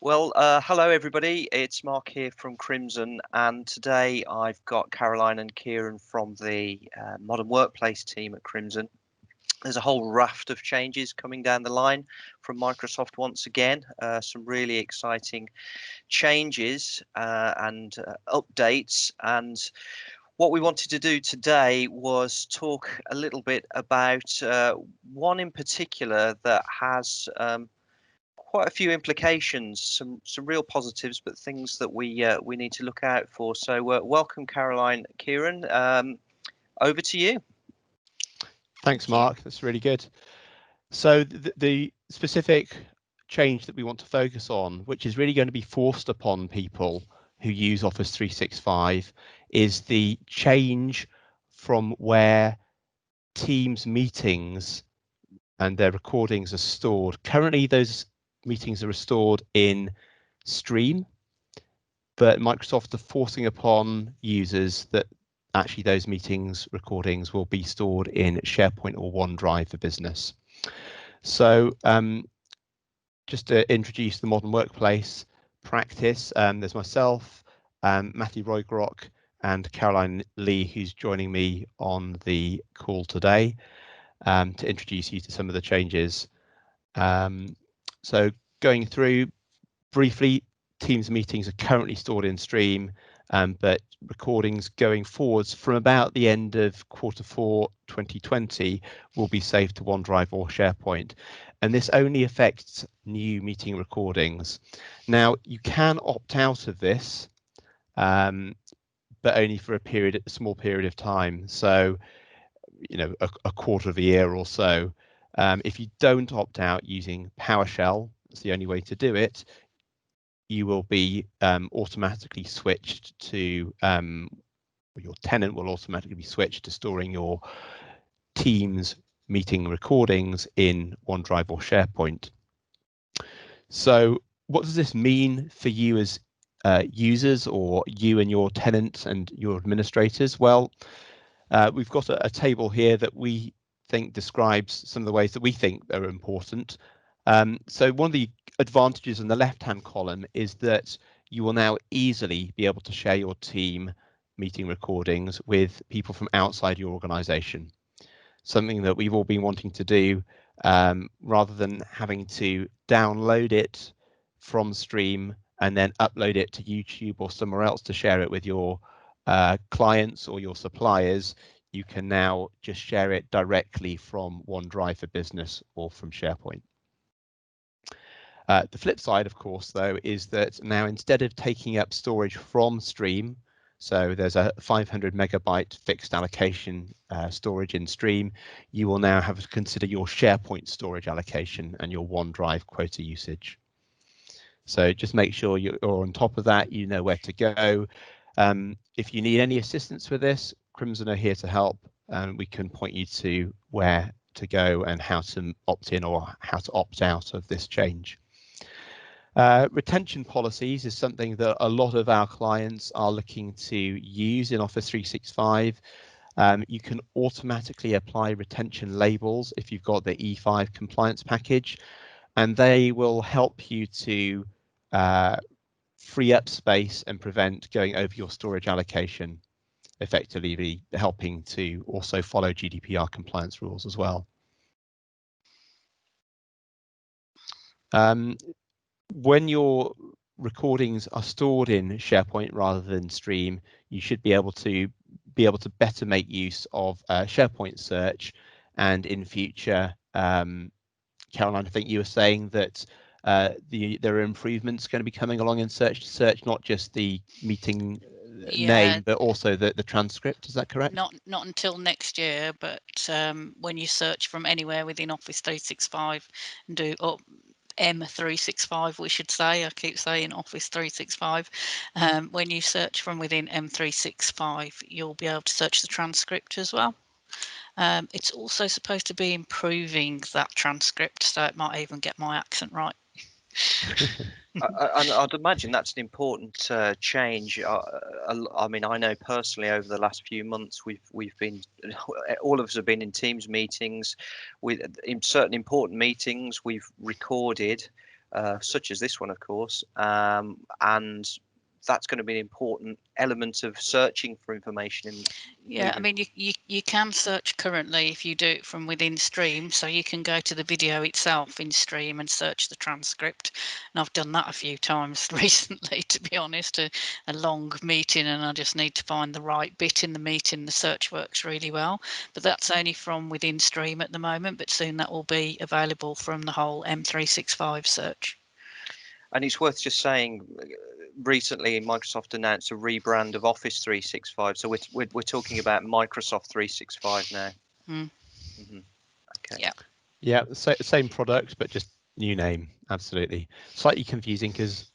Well, hello everybody. It's Mark here from Crimson, and today I've got Caroline and Kieran from the Modern Workplace team at Crimson. There's a whole raft of changes coming down the line from Microsoft once again. Some really exciting changes and updates. And what we wanted to do today was talk a little bit about one in particular that has quite a few implications, some real positives, but things that we need to look out for. So welcome, Caroline, Kieran. Over to you. Thanks, Thank you. Mark. That's really good. So the specific change that we want to focus on, which is really going to be forced upon people who use Office 365, is the change from where Teams meetings and their recordings are stored. Currently, those meetings are stored in Stream, but Microsoft are forcing upon users that actually those meetings recordings will be stored in SharePoint or OneDrive for Business. So just to introduce the Modern Workplace practice, there's myself, Matthew Roygrock, and Caroline Lee, who's joining me on the call today to introduce you to some of the changes. So going through briefly, Teams meetings are currently stored in Stream, but recordings going forwards from about the end of Q4 2020 will be saved to OneDrive or SharePoint. And this only affects new meeting recordings. Now, you can opt out of this, but only for a small period of time. So, a quarter of a year or so. If you don't opt out using PowerShell, that's the only way to do it, you will be automatically switched to, your tenant will automatically be switched to storing your Teams meeting recordings in OneDrive or SharePoint. So what does this mean for you as users, or you and your tenants and your administrators? Well, we've got a table here that we think describes some of the ways that we think are important. So one of the advantages in the left-hand column is that you will now easily be able to share your team meeting recordings with people from outside your organization. Something that we've all been wanting to do, rather than having to download it from Stream and then upload it to YouTube or somewhere else to share it with your clients or your suppliers. You can now just share it directly from OneDrive for Business or from SharePoint. The flip side, of course, though, is that now instead of taking up storage from Stream, so there's a 500 megabyte fixed allocation storage in Stream, you will now have to consider your SharePoint storage allocation and your OneDrive quota usage. So just make sure you're on top of that, you know where to go. If you need any assistance with this, Crimson are here to help, and we can point you to where to go and how to opt in or how to opt out of this change. Retention policies is something that a lot of our clients are looking to use in Office 365. You can automatically apply retention labels if you've got the E5 compliance package, and they will help you to free up space and prevent going over your storage allocation, effectively helping to also follow GDPR compliance rules as well. When your recordings are stored in SharePoint rather than Stream, you should be able to better make use of SharePoint search. And in future, Caroline, I think you were saying that there are improvements going to be coming along in search to search not just the meeting name, but also the transcript. Is that correct? Not until next year, but when you search from anywhere within Office 365 and do M365, we should say. I keep saying Office 365. When you search from within M365, you'll be able to search the transcript as well. It's also supposed to be improving that transcript, so it might even get my accent right. I'd imagine that's an important change. I mean, I know personally over the last few months we've been, all of us have been in Teams meetings, in certain important meetings we've recorded such as this one, of course, and that's going to be an important element of searching for information. Yeah, I mean, you can search currently if you do it from within Stream, so you can go to the video itself in Stream and search the transcript. And I've done that a few times recently, to be honest, a long meeting, and I just need to find the right bit in the meeting. The search works really well, but that's only from within Stream at the moment, but soon that will be available from the whole M365 search. And it's worth just saying, recently Microsoft announced a rebrand of Office 365, so we're talking about Microsoft 365 now. Okay. Yeah. Yeah, same product, but just new name. Absolutely. Slightly confusing because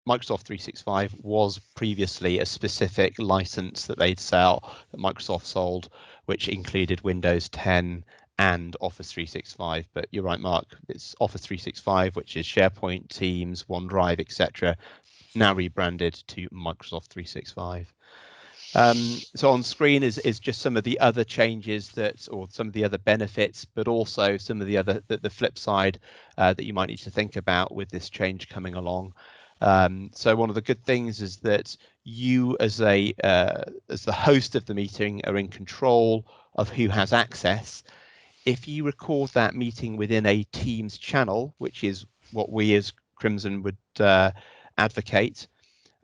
Microsoft 365 was previously a specific license that they'd sell, that Microsoft sold, which included Windows 10 and Office 365. But you're right, Mark, it's Office 365, which is SharePoint, Teams, OneDrive, etc., now rebranded to Microsoft 365. So on screen is just some of the other changes or some of the other benefits, but also some of the flip side that you might need to think about with this change coming along. So one of the good things is that you, as the host of the meeting, are in control of who has access. If you record that meeting within a Teams channel, which is what we as Crimson would advocate,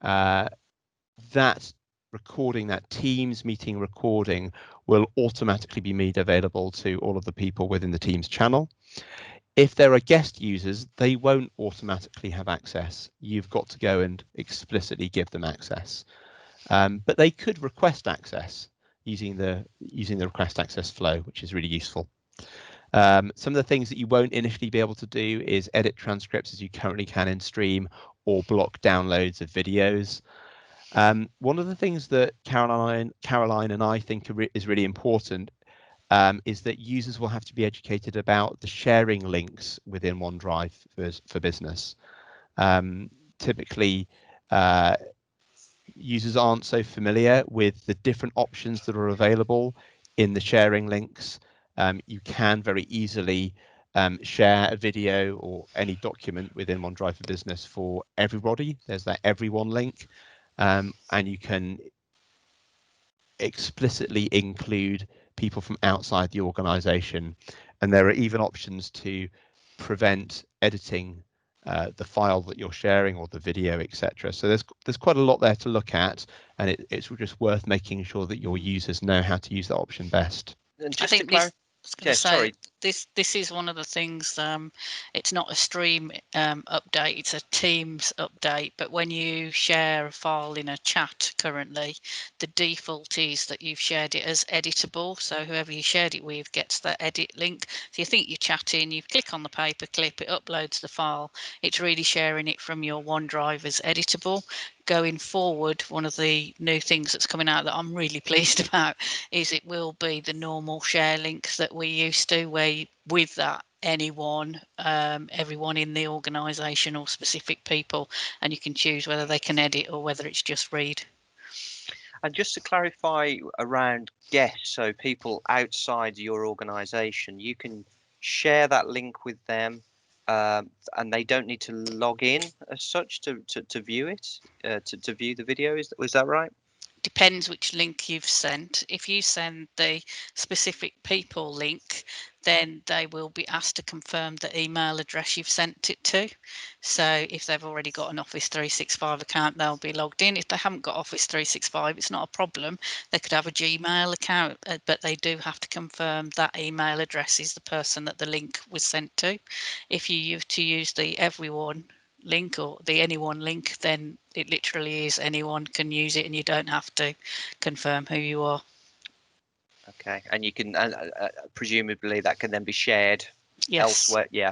that recording, that Teams meeting recording, will automatically be made available to all of the people within the Teams channel. If there are guest users, they won't automatically have access. You've got to go and explicitly give them access. But they could request access using the request access flow, which is really useful. Some of the things that you won't initially be able to do is edit transcripts as you currently can in Stream, or block downloads of videos. One of the things that Caroline and I think is really important is that users will have to be educated about the sharing links within OneDrive for business. Typically, users aren't so familiar with the different options that are available in the sharing links. You can very easily share a video or any document within OneDrive for Business for everybody. There's that everyone link, and you can explicitly include people from outside the organization. And there are even options to prevent editing the file that you're sharing or the video, etc. So there's quite a lot there to look at, and it's just worth making sure that your users know how to use that option best. And I just to think this, clarify, I was going to say, sorry. this is one of the things. It's not a Stream update; it's a Teams update. But when you share a file in a chat currently, the default is that you've shared it as editable. So whoever you shared it with gets that edit link. So you think you're chatting, you click on the paper clip, it uploads the file. It's really sharing it from your OneDrive as editable. Going forward, one of the new things that's coming out that I'm really pleased about is it will be the normal share links that we used to, where with that anyone, everyone in the organisation or specific people, and you can choose whether they can edit or whether it's just read. And just to clarify around guests, so people outside your organisation, you can share that link with them, and they don't need to log in as such to view it, to view the video. Is that right? Depends which link you've sent. If you send the specific people link, then they will be asked to confirm the email address you've sent it to. So if they've already got an Office 365 account, they'll be logged in. If they haven't got Office 365, it's not a problem. They could have a Gmail account, but they do have to confirm that email address is the person that the link was sent to. If you use the everyone link or the anyone link, then it literally is anyone can use it and you don't have to confirm who you are. Okay, and you can presumably that can then be shared elsewhere. Yeah.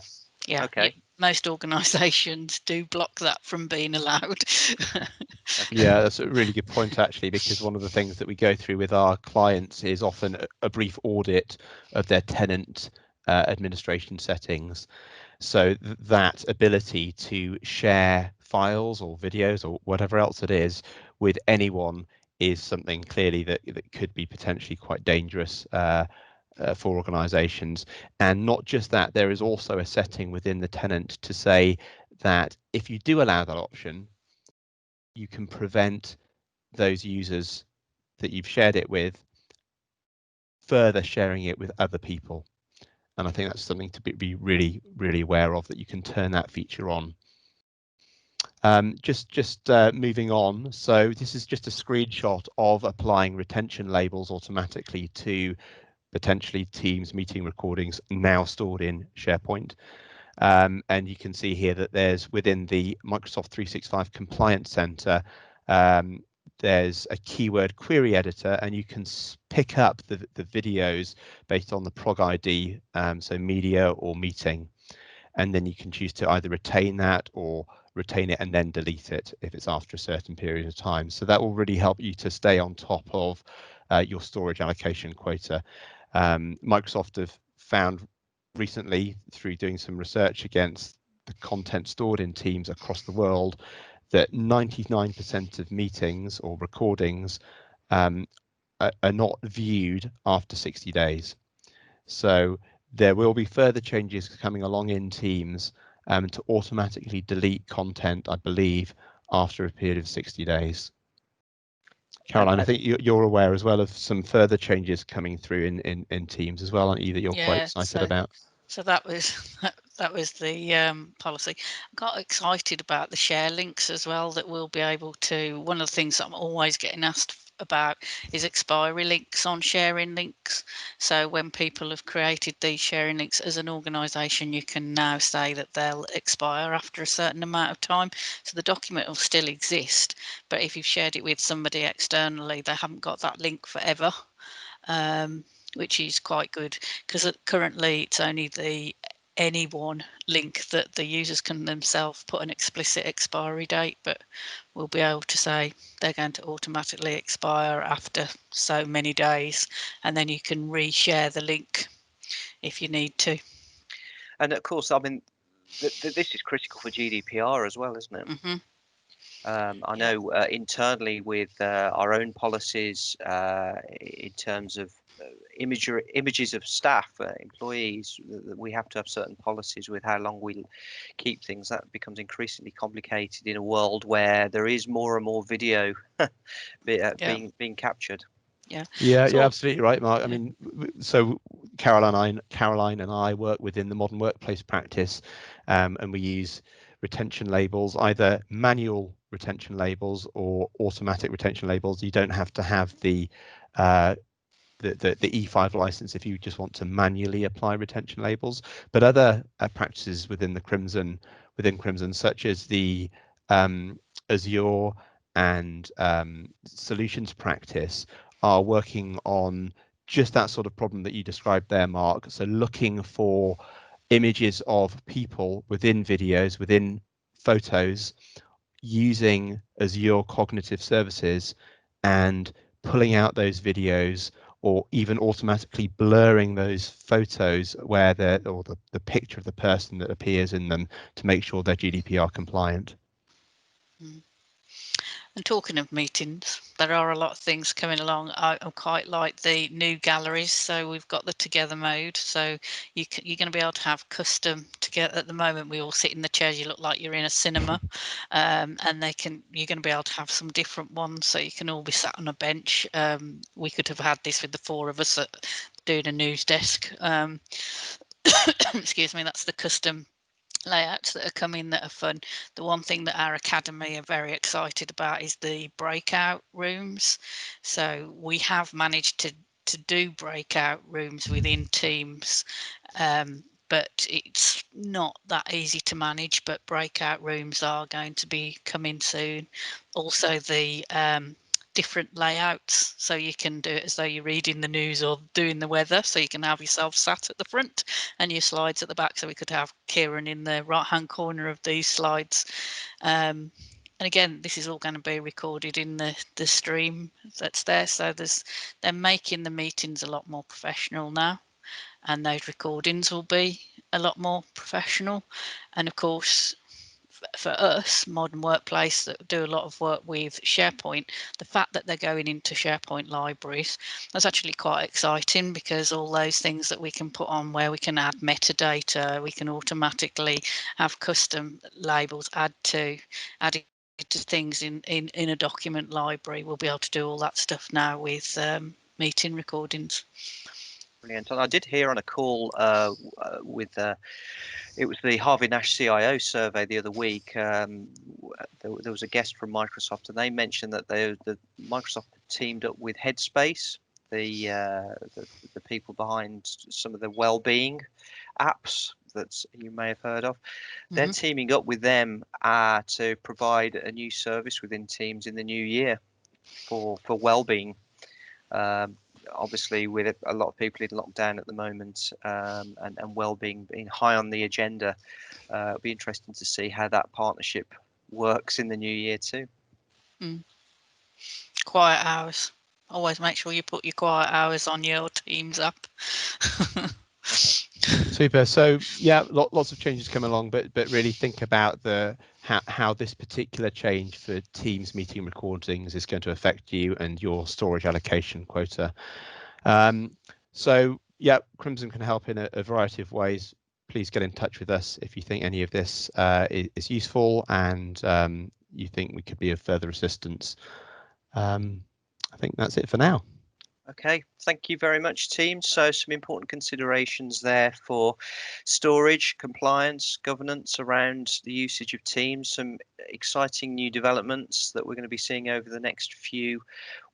Okay. Most organisations do block that from being allowed. Yeah, that's a really good point, actually, because one of the things that we go through with our clients is often a brief audit of their tenant administration settings. So that ability to share files or videos or whatever else it is with anyone is something clearly that could be potentially quite dangerous for organizations. And not just that, there is also a setting within the tenant to say that if you do allow that option, you can prevent those users that you've shared it with further sharing it with other people. And I think that's something to be really, really aware of, that you can turn that feature on. Just moving on. So this is just a screenshot of applying retention labels automatically to potentially Teams meeting recordings now stored in SharePoint. And you can see here that there's within the Microsoft 365 Compliance Center, there's a keyword query editor, and you can pick up the videos based on the prog ID, so media or meeting. And then you can choose to either retain that or retain it and then delete it if it's after a certain period of time. So that will really help you to stay on top of your storage allocation quota. Microsoft have found recently, through doing some research against the content stored in Teams across the world, that 99% of meetings or recordings are not viewed after 60 days. So there will be further changes coming along in Teams to automatically delete content, I believe, after a period of 60 days. Caroline, I think you're aware as well of some further changes coming through in Teams as well, aren't you, that you're quite excited about? So that was the policy. I got excited about the share links as well, that we'll be able to. One of the things that I'm always getting asked about is expiry links on sharing links. So when people have created these sharing links as an organisation, you can now say that they'll expire after a certain amount of time. So the document will still exist, but if you've shared it with somebody externally, they haven't got that link forever. Which is quite good, because currently it's only the anyone link that the users can themselves put an explicit expiry date, but we'll be able to say they're going to automatically expire after so many days, and then you can reshare the link if you need to. And of course, I mean, this is critical for GDPR as well, isn't it? Mm-hmm. I know internally with our own policies in terms of images of staff, employees, we have to have certain policies with how long we keep things. That becomes increasingly complicated in a world where there is more and more video being captured. Yeah, you're absolutely right, Mark. I mean, so Caroline and I work within the modern workplace practice, and we use retention labels, either manual retention labels or automatic retention labels. You don't have to have the E5 license if you just want to manually apply retention labels. But other practices within Crimson, such as the Azure and solutions practice, are working on just that sort of problem that you described there, Mark. So looking for images of people within videos, within photos, using Azure Cognitive Services and pulling out those videos, or even automatically blurring those photos where the picture of the person that appears in them, to make sure they're GDPR compliant. And talking of meetings, there are a lot of things coming along. I quite like the new galleries. So we've got the together mode. So you're going to be able to have custom together. At the moment, we all sit in the chairs. You look like you're in a cinema, and you're going to be able to have some different ones. So you can all be sat on a bench. We could have had this with the four of us doing a news desk. Excuse me. That's the custom layouts that are coming that are fun. The one thing that our academy are very excited about is the breakout rooms. So we have managed to do breakout rooms within Teams, but it's not that easy to manage. But breakout rooms are going to be coming soon. Also the different layouts, so you can do it as though you're reading the news or doing the weather, so you can have yourself sat at the front and your slides at the back. So we could have Kieran in the right hand corner of these slides, and again, this is all going to be recorded in the stream that's there. So they're making the meetings a lot more professional now, and those recordings will be a lot more professional. And of course, for us, Modern Workplace, that do a lot of work with SharePoint, the fact that they're going into SharePoint libraries, that's actually quite exciting, because all those things that we can put on where we can add metadata, we can automatically have custom labels added to things in a document library. We'll be able to do all that stuff now with meeting recordings. Brilliant. And I did hear on a call with it was the Harvey Nash CIO survey the other week. There was a guest from Microsoft, and they mentioned that the Microsoft teamed up with Headspace, the people behind some of the well-being apps that you may have heard of. They're teaming up with them to provide a new service within Teams in the new year for well-being. Obviously, with a lot of people in lockdown at the moment, and well-being being high on the agenda, it'll be interesting to see how that partnership works in the new year too. Quiet hours. Always make sure you put your quiet hours on your Teams app. Super. So yeah, lots of changes come along, but really think about how this particular change for Teams meeting recordings is going to affect you and your storage allocation quota. So yeah, Crimson can help in a variety of ways. Please get in touch with us if you think any of this is useful, and you think we could be of further assistance. I think that's it for now. Okay, thank you very much, team. So some important considerations there for storage, compliance, governance around the usage of Teams, some exciting new developments that we're going to be seeing over the next few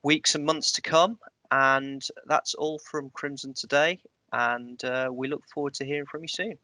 weeks and months to come. And that's all from Crimson today, and we look forward to hearing from you soon.